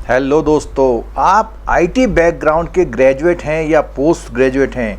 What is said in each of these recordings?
Hello दोस्तों, आप IT background के ग्रेजुएट हैं या पोस्ट ग्रेजुएट हैं।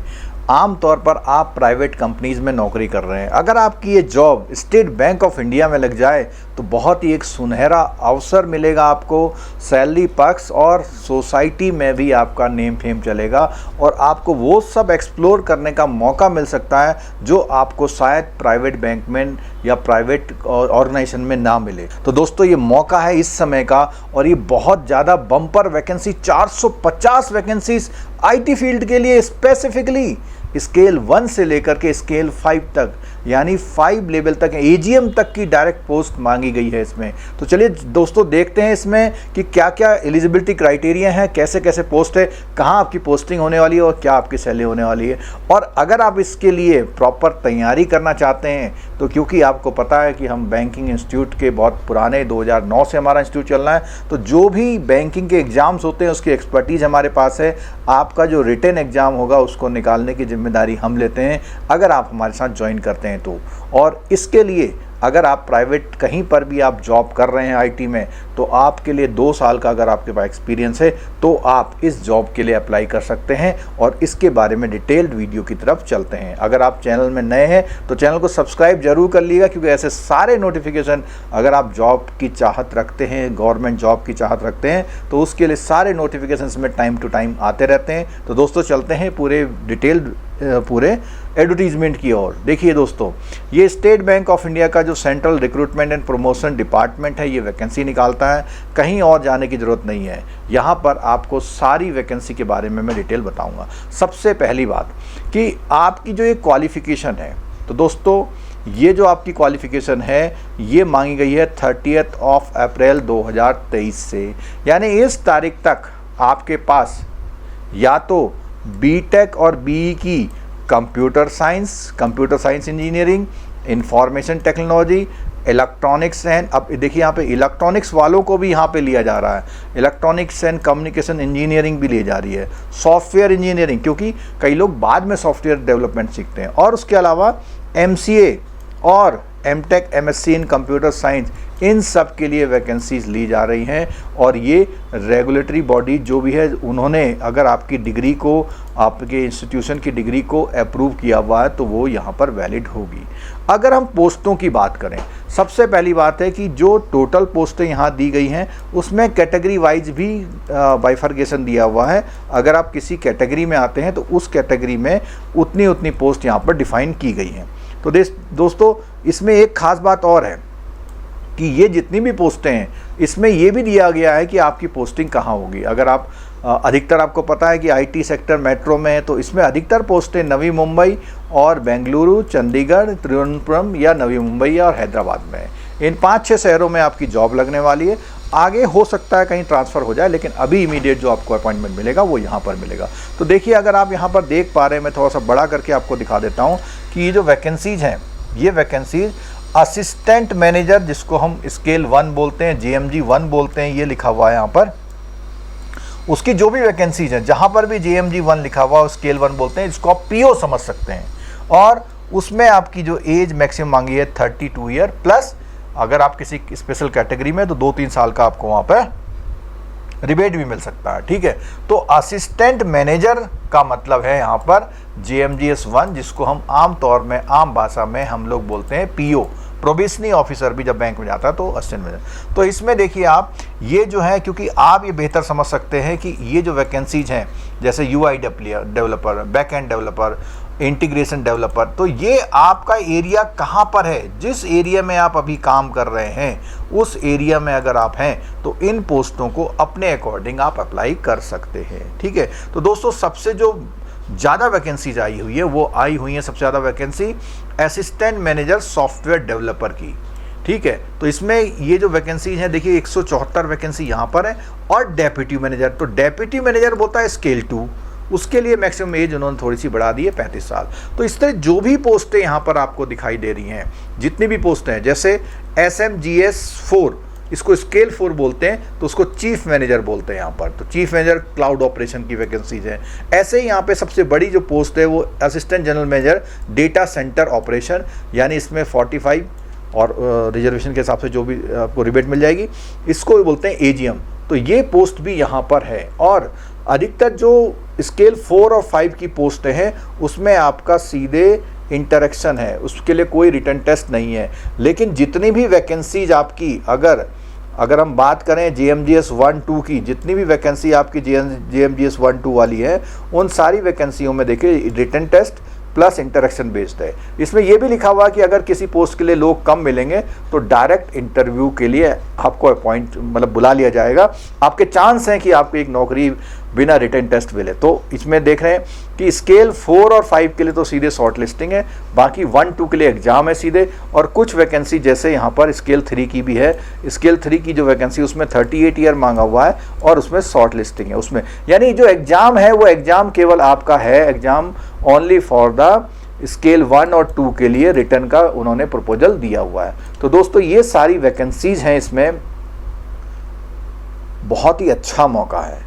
आमतौर पर आप प्राइवेट कंपनीज में नौकरी कर रहे हैं। अगर आपकी ये job state bank of India में लग जाए तो बहुत ही एक सुनहरा अवसर मिलेगा आपको। सैलरी पक्ष और सोसाइटी में भी आपका नेम फेम चलेगा और आपको वो सब एक्सप्लोर करने का मौका मिल सकता है जो आपको शायद प्राइवेट बैंक में या प्राइवेट ऑर्गेनाइजेशन में ना मिले। तो दोस्तों, ये मौका है इस समय का और ये बहुत ज़्यादा bumper vacancy, 450 vacancies IT field के लिए स्पेसिफिकली स्केल 1 से लेकर के स्केल 5 तक, यानी 5 लेवल तक, एजीएम तक की डायरेक्ट पोस्ट मांगी गई है इसमें। तो चलिए दोस्तों, देखते हैं इसमें कि क्या क्या एलिजिबिलिटी क्राइटेरिया है, कैसे कैसे पोस्ट है, कहाँ आपकी पोस्टिंग होने वाली है और क्या आपकी सैलरी होने वाली है। और अगर आप इसके लिए प्रॉपर तैयारी करना चाहते हैं तो क्योंकि आपको पता है कि हम बैंकिंग इंस्टीट्यूट के बहुत पुराने 2009 से हमारा इंस्टीट्यूट चल रहा है, तो जो भी बैंकिंग के एग्ज़ाम्स होते हैं उसकी एक्सपर्टीज़ हमारे पास है। आपका जो रिटन एग्ज़ाम होगा उसको निकालने की जिम्मेदारी हम लेते हैं अगर आप हमारे साथ ज्वाइन करते हैं तो। और इसके लिए अगर आप प्राइवेट कहीं पर भी आप जॉब कर रहे हैं आईटी में, तो आपके लिए 2 साल का अगर आपके पास एक्सपीरियंस है तो आप इस जॉब के लिए अप्लाई कर सकते हैं। और इसके बारे में डिटेल्ड वीडियो की तरफ चलते हैं। अगर आप चैनल में नए हैं तो चैनल को सब्सक्राइब जरूर कर लीजिएगा, क्योंकि ऐसे सारे नोटिफिकेशन, अगर आप जॉब की चाहत रखते हैं, गवर्नमेंट जॉब की चाहत रखते हैं, तो उसके लिए सारे नोटिफिकेशन में टाइम टू टाइम आते रहते हैं। तो दोस्तों, चलते हैं पूरे एडवर्टीजमेंट की ओर। देखिए दोस्तों, ये स्टेट बैंक ऑफ इंडिया का जो central recruitment and promotion department है, ये वैकेंसी निकालता है। कहीं और जाने की ज़रूरत नहीं है। यहाँ पर आपको सारी वैकेंसी के बारे में मैं डिटेल बताऊँगा। सबसे पहली बात कि आपकी जो ये क्वालिफ़िकेशन है, तो दोस्तों ये जो आपकी क्वालिफ़िकेशन है ये मांगी गई है 30 अप्रैल 2023 से, यानी इस तारीख तक आपके पास या तो बीटेक और बीई की computer science engineering, information technology, electronics and, अब देखिए यहाँ पे इलेक्ट्रॉनिक्स वालों को भी यहाँ पे लिया जा रहा है, इलेक्ट्रॉनिक्स एंड कम्युनिकेशन इंजीनियरिंग भी ली जा रही है, सॉफ्टवेयर इंजीनियरिंग, क्योंकि कई लोग बाद में सॉफ्टवेयर डेवलपमेंट सीखते हैं, और उसके अलावा एमसीए और M Tech, MSc in computer science, इन सब के लिए वैकेंसीज ली जा रही हैं। और ये रेगुलेटरी बॉडी जो भी है, उन्होंने अगर आपकी डिग्री को, आपके इंस्टीट्यूशन की डिग्री को अप्रूव किया हुआ है तो वो यहाँ पर वैलिड होगी। अगर हम पोस्टों की बात करें, सबसे पहली बात है कि जो टोटल पोस्टें यहाँ दी गई हैं उसमें कैटेगरी वाइज भी बाइफर्केशन दिया हुआ है। अगर आप किसी कैटेगरी में आते हैं तो उस कैटेगरी में उतनी पोस्ट यहाँ पर डिफाइन की गई हैं। तो दोस्तों, इसमें एक ख़ास बात और है कि ये जितनी भी पोस्टें हैं इसमें ये भी दिया गया है कि आपकी पोस्टिंग कहाँ होगी। अगर आप अधिकतर, आपको पता है कि आईटी सेक्टर मेट्रो में है, तो इसमें अधिकतर पोस्टें नवी मुंबई और बेंगलुरु, चंडीगढ़, त्रिवेंद्रपुरम या नवी मुंबई और हैदराबाद में है। इन 5-6 शहरों में आपकी जॉब लगने वाली है। आगे हो सकता है कहीं ट्रांसफ़र हो जाए, लेकिन अभी इमीडिएट जो आपको अपॉइंटमेंट मिलेगा वो यहाँ पर मिलेगा। तो देखिए, अगर आप यहाँ पर देख पा रहे हैं, मैं थोड़ा सा बड़ा करके आपको दिखा देता हूँ कि ये जो वैकेंसीज़ हैं, ये वैकेंसीज असिस्टेंट मैनेजर, जिसको हम स्केल 1 बोलते हैं, जेएमजी 1 बोलते हैं, ये लिखा हुआ है यहाँ पर। उसकी जो भी वैकेंसीज हैं, जहाँ पर भी जेएमजी 1 लिखा हुआ है स्केल 1 बोलते हैं, इसको आप पीओ समझ सकते हैं। और उसमें आपकी जो एज मैक्सिमम मांगी है 32 ईयर प्लस, अगर आप किसी स्पेशल कैटेगरी में तो 2-3 साल का आपको वहाँ पर रिबेट भी मिल सकता है। ठीक है, तो असिस्टेंट मैनेजर का मतलब है यहाँ पर जेएमजीएस 1, जिसको हम आम तौर में, आम भाषा में हम लोग बोलते हैं पीओ, प्रोबेशनरी ऑफिसर भी जब बैंक में जाता है तो असिस्टेंट मैनेजर। तो इसमें देखिए आप, ये जो है, क्योंकि आप ये बेहतर समझ सकते हैं कि ये जो वैकेंसीज हैं, जैसे UI developer, back end developer, integration developer, तो ये आपका एरिया कहाँ पर है, जिस एरिया में आप अभी काम कर रहे हैं उस एरिया में अगर आप हैं तो इन पोस्टों को अपने अकॉर्डिंग आप अप्लाई कर सकते हैं। ठीक है, तो दोस्तों, सबसे जो ज़्यादा वैकेंसीज आई हुई है वो आई हुई है, सबसे ज़्यादा vacancy assistant manager software developer की। ठीक है, तो इसमें ये जो वैकेंसीज हैं, देखिए 174 वैकेंसी यहाँ पर है। और डेप्यूटी मैनेजर, तो डेप्यूटी मैनेजर बोलता है स्केल 2, उसके लिए मैक्सिमम एज उन्होंने थोड़ी सी बढ़ा दी है, 35 साल। तो इस तरह जो भी पोस्टें यहाँ पर आपको दिखाई दे रही हैं, जितनी भी पोस्टें हैं, जैसे SMGS 4, इसको स्केल 4 बोलते हैं, तो उसको चीफ मैनेजर बोलते हैं यहाँ पर। तो चीफ मैनेजर क्लाउड ऑपरेशन की वैकेंसीज है। ऐसे ही यहाँ पे सबसे बड़ी जो पोस्ट है वो assistant general manager data centre operation, यानी इसमें 45 और रिजर्वेशन के हिसाब से जो भी आपको रिबेट मिल जाएगी, इसको बोलते हैं एजीएम। तो ये पोस्ट भी यहाँ पर है। और अधिकतर जो स्केल 4 और 5 की पोस्टें हैं उसमें आपका सीधे इंटरेक्शन है, उसके लिए कोई रिटन टेस्ट नहीं है। लेकिन जितनी भी वैकेंसीज आपकी अगर हम बात करें JMGS 1-2 की, जितनी भी वैकेंसी आपकी JMGS 1-2 वाली है, उन सारी वैकेंसियों में देखिए written test plus interaction based है। इसमें यह भी लिखा हुआ कि अगर किसी पोस्ट के लिए लोग कम मिलेंगे तो डायरेक्ट इंटरव्यू के लिए आपको अपॉइंट मतलब बुला लिया जाएगा। आपके चांस हैं कि आपको एक नौकरी बिना रिटन टेस्ट मिले। तो इसमें देख रहे हैं कि स्केल 4 और 5 के लिए तो सीधे शॉर्ट लिस्टिंग है, बाकी 1-2 के लिए एग्जाम है सीधे। और कुछ वैकेंसी जैसे यहाँ पर स्केल 3 की भी है, स्केल 3 की जो वैकेंसी उसमें 38 ईयर मांगा हुआ है और उसमें शॉर्ट लिस्टिंग है उसमें, यानी जो एग्जाम है वो एग्जाम केवल आपका है exam only for the scale 1 और 2 के लिए रिटर्न का उन्होंने प्रपोजल दिया हुआ है। तो दोस्तों ये सारी वैकेंसीज हैं, इसमें बहुत ही अच्छा मौका है,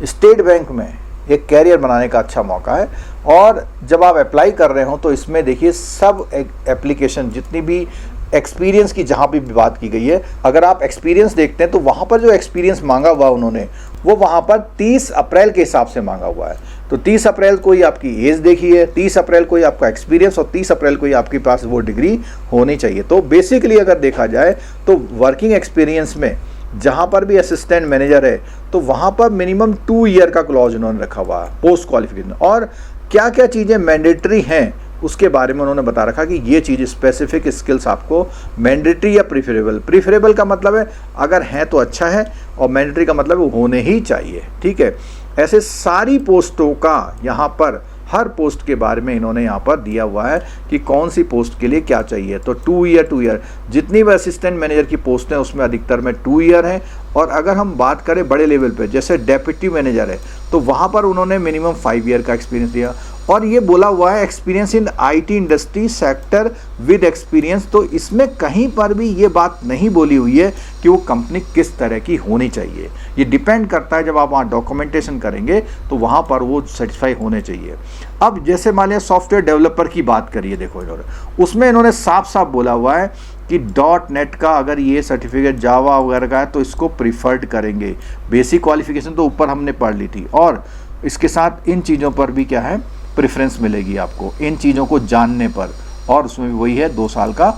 स्टेट बैंक में एक कैरियर बनाने का अच्छा मौका है। और जब आप अप्लाई कर रहे हो तो इसमें देखिए सब एप्लीकेशन जितनी भी एक्सपीरियंस की जहाँ भी बात की गई है, अगर आप एक्सपीरियंस देखते हैं तो वहाँ पर जो एक्सपीरियंस मांगा हुआ उन्होंने वो वहाँ पर 30 अप्रैल के हिसाब से मांगा हुआ है। तो 30 अप्रैल को ही आपकी एज देखी है, 30 अप्रैल को ही आपका एक्सपीरियंस और 30 अप्रैल को ही आपके पास वो डिग्री होनी चाहिए। तो बेसिकली अगर देखा जाए तो वर्किंग एक्सपीरियंस में जहाँ पर भी असिस्टेंट मैनेजर है तो वहाँ पर मिनिमम 2 ईयर का क्लॉज उन्होंने रखा हुआ है पोस्ट क्वालिफिकेशन। और क्या क्या चीज़ें मैंडेटरी हैं उसके बारे में उन्होंने बता रखा कि ये चीज़ स्पेसिफिक स्किल्स आपको मैंडेटरी या प्रीफरेबल का मतलब है अगर हैं तो अच्छा है, और मैंडेटरी का मतलब वो होने ही चाहिए। ठीक है, ऐसे सारी पोस्टों का यहाँ पर हर पोस्ट के बारे में इन्होंने यहाँ पर दिया हुआ है कि कौन सी पोस्ट के लिए क्या चाहिए। तो 2 ईयर जितनी भी असिस्टेंट मैनेजर की पोस्ट हैं उसमें अधिकतर में 2 ईयर हैं। और अगर हम बात करें बड़े लेवल पे जैसे डेप्यूटी मैनेजर है तो वहाँ पर उन्होंने मिनिमम 5 ईयर का एक्सपीरियंस दिया। और ये बोला हुआ है experience in IT industry sector with experience. तो इसमें कहीं पर भी ये बात नहीं बोली हुई है कि वो कंपनी किस तरह की होनी चाहिए, ये डिपेंड करता है जब आप वहाँ डॉक्यूमेंटेशन करेंगे तो वहाँ पर वो सेटिस्फाई होने चाहिए। अब जैसे मान लिया सॉफ्टवेयर डेवलपर की बात करिए, देखो इन्होंने उसमें इन्होंने साफ साफ बोला हुआ है कि .NET का अगर ये सर्टिफिकेट जावा वगैरह का है तो इसको प्रीफर्ड करेंगे। बेसिक क्वालिफिकेशन तो ऊपर हमने पढ़ ली थी, और इसके साथ इन चीज़ों पर भी क्या है प्रेफरेंस मिलेगी आपको इन चीज़ों को जानने पर। और उसमें भी वही है 2 साल का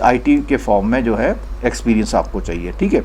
IT के फॉर्म में जो है एक्सपीरियंस आपको चाहिए। ठीक है,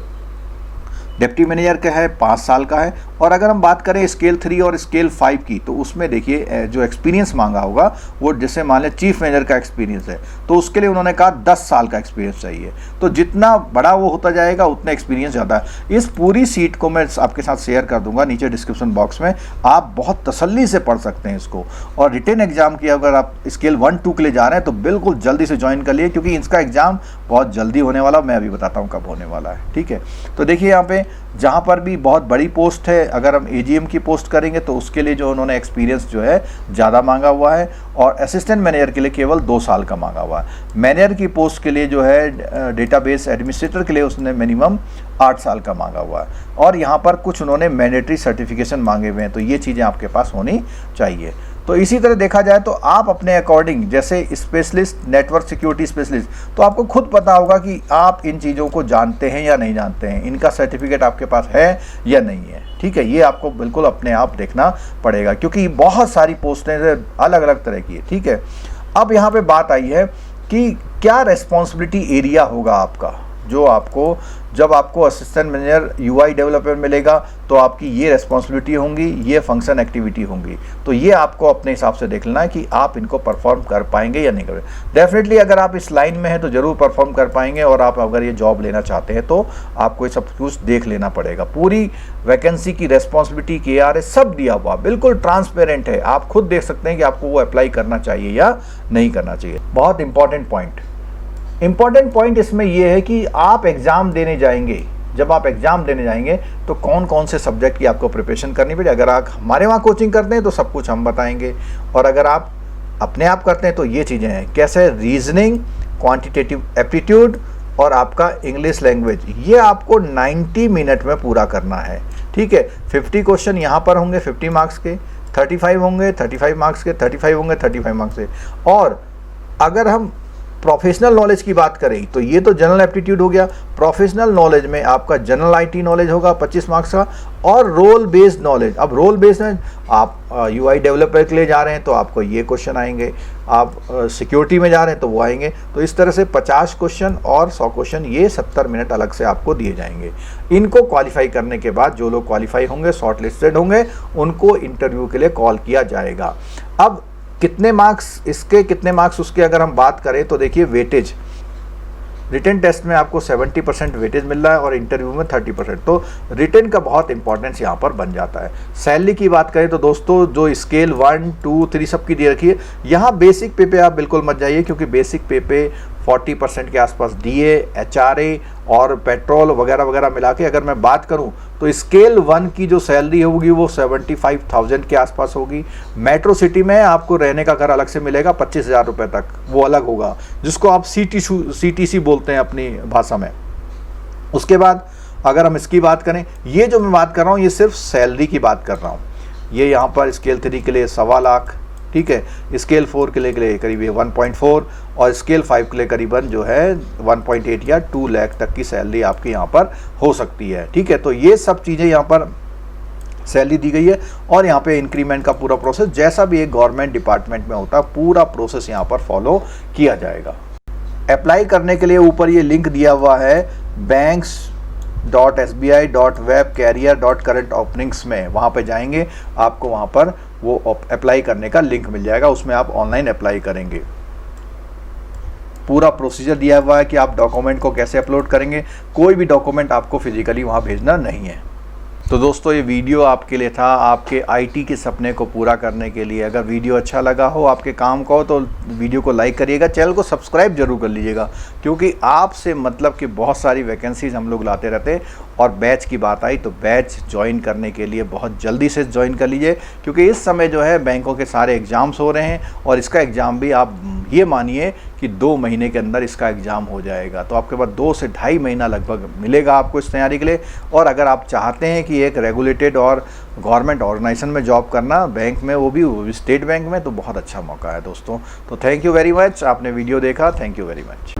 डिप्टी मैनेजर का है 5 साल का है। और अगर हम बात करें स्केल 3 और स्केल 5 की तो उसमें देखिए जो एक्सपीरियंस मांगा होगा वो जैसे मान लें चीफ मैनेजर का एक्सपीरियंस है तो उसके लिए उन्होंने कहा 10 साल का एक्सपीरियंस चाहिए। तो जितना बड़ा वो होता जाएगा उतना एक्सपीरियंस ज़्यादा है। इस पूरी सीट को मैं आपके साथ शेयर कर दूंगा नीचे डिस्क्रिप्शन बॉक्स में, आप बहुत तसल्ली से पढ़ सकते हैं इसको। और रिटन एग्जाम की अगर आप स्केल 1-2 के लिए जा रहे हैं तो बिल्कुल जल्दी से ज्वाइन कर लिए, क्योंकि इसका एग्जाम बहुत जल्दी होने वाला, मैं अभी बताता हूँ कब होने वाला है। ठीक है, तो देखिए यहाँ पे जहाँ पर भी बहुत बड़ी पोस्ट है, अगर हम AGM की पोस्ट करेंगे तो उसके लिए जो उन्होंने एक्सपीरियंस जो है ज़्यादा मांगा हुआ है, और असिस्टेंट मैनेजर के लिए केवल 2 साल का मांगा हुआ है। मैनेजर की पोस्ट के लिए जो है डेटाबेस एडमिनिस्ट्रेटर के लिए उसने मिनिमम 8 साल का मांगा हुआ है। और यहाँ पर कुछ उन्होंने मैंडेटरी सर्टिफिकेशन मांगे हुए हैं, तो ये चीज़ें आपके पास होनी चाहिए। तो इसी तरह देखा जाए तो आप अपने अकॉर्डिंग जैसे स्पेशलिस्ट नेटवर्क सिक्योरिटी स्पेशलिस्ट, तो आपको खुद पता होगा कि आप इन चीज़ों को जानते हैं या नहीं जानते हैं, इनका सर्टिफिकेट आपके पास है या नहीं है। ठीक है, ये आपको बिल्कुल अपने आप देखना पड़ेगा, क्योंकि बहुत सारी पोस्टें अलग अलग तरह की है। ठीक है, अब यहाँ पे बात आई है कि क्या रेस्पॉन्सिबिलिटी एरिया होगा आपका, जो आपको जब आपको असिस्टेंट मैनेजर UI डेवलपर मिलेगा तो आपकी ये रेस्पॉन्सिबिलिटी होंगी, ये फंक्शन एक्टिविटी होंगी। तो ये आपको अपने हिसाब से देख लेना है कि आप इनको परफॉर्म कर पाएंगे या नहीं करेंगे। डेफिनेटली अगर आप इस लाइन में हैं तो ज़रूर परफॉर्म कर पाएंगे, और आप अगर ये जॉब लेना चाहते हैं तो आपको ये सब कुछ देख लेना पड़ेगा। पूरी वैकेंसी की रेस्पॉन्सिबिलिटी KRA सब दिया हुआ, बिल्कुल ट्रांसपेरेंट है, आप खुद देख सकते हैं कि आपको वो अप्लाई करना चाहिए या नहीं करना चाहिए। बहुत इंपॉर्टेंट पॉइंट इसमें यह है कि आप एग्ज़ाम देने जाएंगे, जब आप एग्ज़ाम देने जाएंगे तो कौन कौन से सब्जेक्ट की आपको प्रिपरेशन करनी पड़ेगी। अगर आप हमारे वहाँ कोचिंग करते हैं तो सब कुछ हम बताएंगे, और अगर आप अपने आप करते हैं तो ये चीज़ें हैं कैसे रीजनिंग, क्वांटिटेटिव एप्टीट्यूड और आपका इंग्लिश लैंग्वेज, ये आपको 90 मिनट में पूरा करना है। ठीक है, 50 क्वेश्चन यहाँ पर होंगे 50 मार्क्स के, 35 होंगे 35 मार्क्स के, 35 होंगे 35 मार्क्स के। और अगर हम प्रोफेशनल नॉलेज की बात करें तो ये तो जनरल एप्टीट्यूड हो गया। प्रोफेशनल नॉलेज में आपका जनरल आईटी नॉलेज होगा 25 मार्क्स का, और रोल बेस्ड नॉलेज। अब रोल बेस्ड है, आप यूआई डेवलपर के लिए जा रहे हैं तो आपको ये क्वेश्चन आएंगे, आप सिक्योरिटी में जा रहे हैं तो वो आएंगे। तो इस तरह से 50 क्वेश्चन और 100 क्वेश्चन, ये 70 मिनट अलग से आपको दिए जाएंगे। इनको क्वालिफाई करने के बाद जो लोग क्वालिफाई होंगे, शॉर्ट लिस्टेड होंगे, उनको इंटरव्यू के लिए कॉल किया जाएगा। अब कितने मार्क्स इसके, कितने मार्क्स उसके अगर हम बात करें तो देखिए वेटेज, रिटन टेस्ट में आपको 70% वेटेज मिल रहा है और इंटरव्यू में 30%। तो रिटन का बहुत इंपॉर्टेंस यहाँ पर बन जाता है। सैलरी की बात करें तो दोस्तों जो स्केल 1, 2, 3 सबकी दे रखी है, यहाँ बेसिक पे आप बिल्कुल मत जाइए, क्योंकि बेसिक पे 40% के आसपास डीए, एचआरए और पेट्रोल वगैरह वगैरह मिला के अगर मैं बात करूं तो स्केल 1 की जो सैलरी होगी वो 75,000 के आसपास होगी। मेट्रो सिटी में आपको रहने का घर अलग से मिलेगा 25,000 रुपये तक, वो अलग होगा, जिसको आप सीटीसी बोलते हैं अपनी भाषा में। उसके बाद अगर हम इसकी बात करें, ये जो मैं बात कर रहा हूँ ये सिर्फ सैलरी की बात कर रहा हूँ। ये यहाँ पर स्केल 3 के लिए 1.25 लाख, ठीक है, स्केल 4 के लिए करीब 1.4 और स्केल 5 के लिए करीबन जो है 1.8 या 2 लाख तक की सैलरी आपकी यहाँ पर हो सकती है। ठीक है, तो ये सब चीज़ें यहाँ पर सैलरी दी गई है और यहाँ पे इंक्रीमेंट का पूरा प्रोसेस जैसा भी एक गवर्नमेंट डिपार्टमेंट में होता है, पूरा प्रोसेस यहाँ पर फॉलो किया जाएगा। अप्लाई करने के लिए ऊपर ये लिंक दिया हुआ है banks.sbi.webcareer.current openings में, वहाँ पे जाएंगे आपको वहाँ पर वो अप्लाई करने का लिंक मिल जाएगा, उसमें आप ऑनलाइन अप्लाई करेंगे। पूरा प्रोसीजर दिया हुआ है कि आप डॉक्यूमेंट को कैसे अपलोड करेंगे, कोई भी डॉक्यूमेंट आपको फिजिकली वहाँ भेजना नहीं है। तो दोस्तों ये वीडियो आपके लिए था, आपके आईटी के सपने को पूरा करने के लिए। अगर वीडियो अच्छा लगा हो, आपके काम का हो, तो वीडियो को लाइक करिएगा, चैनल को सब्सक्राइब जरूर कर लीजिएगा, क्योंकि आपसे मतलब कि बहुत सारी वैकेंसीज हम लोग लाते रहते हैं। और बैच की बात आई तो बैच ज्वाइन करने के लिए बहुत जल्दी से ज्वाइन कर लीजिए, क्योंकि इस समय जो है बैंकों के सारे एग्ज़ाम्स हो रहे हैं और इसका एग्ज़ाम भी आप ये मानिए कि 2 महीने के अंदर इसका एग्ज़ाम हो जाएगा। तो आपके पास 2 से ढाई महीना लगभग मिलेगा आपको इस तैयारी के लिए। और अगर आप चाहते हैं कि एक रेगुलेटेड और गवर्नमेंट ऑर्गेनाइजेशन में जॉब करना, बैंक में, वो भी स्टेट बैंक में, तो बहुत अच्छा मौका है दोस्तों। तो थैंक यू वेरी मच, आपने वीडियो देखा, थैंक यू वेरी मच।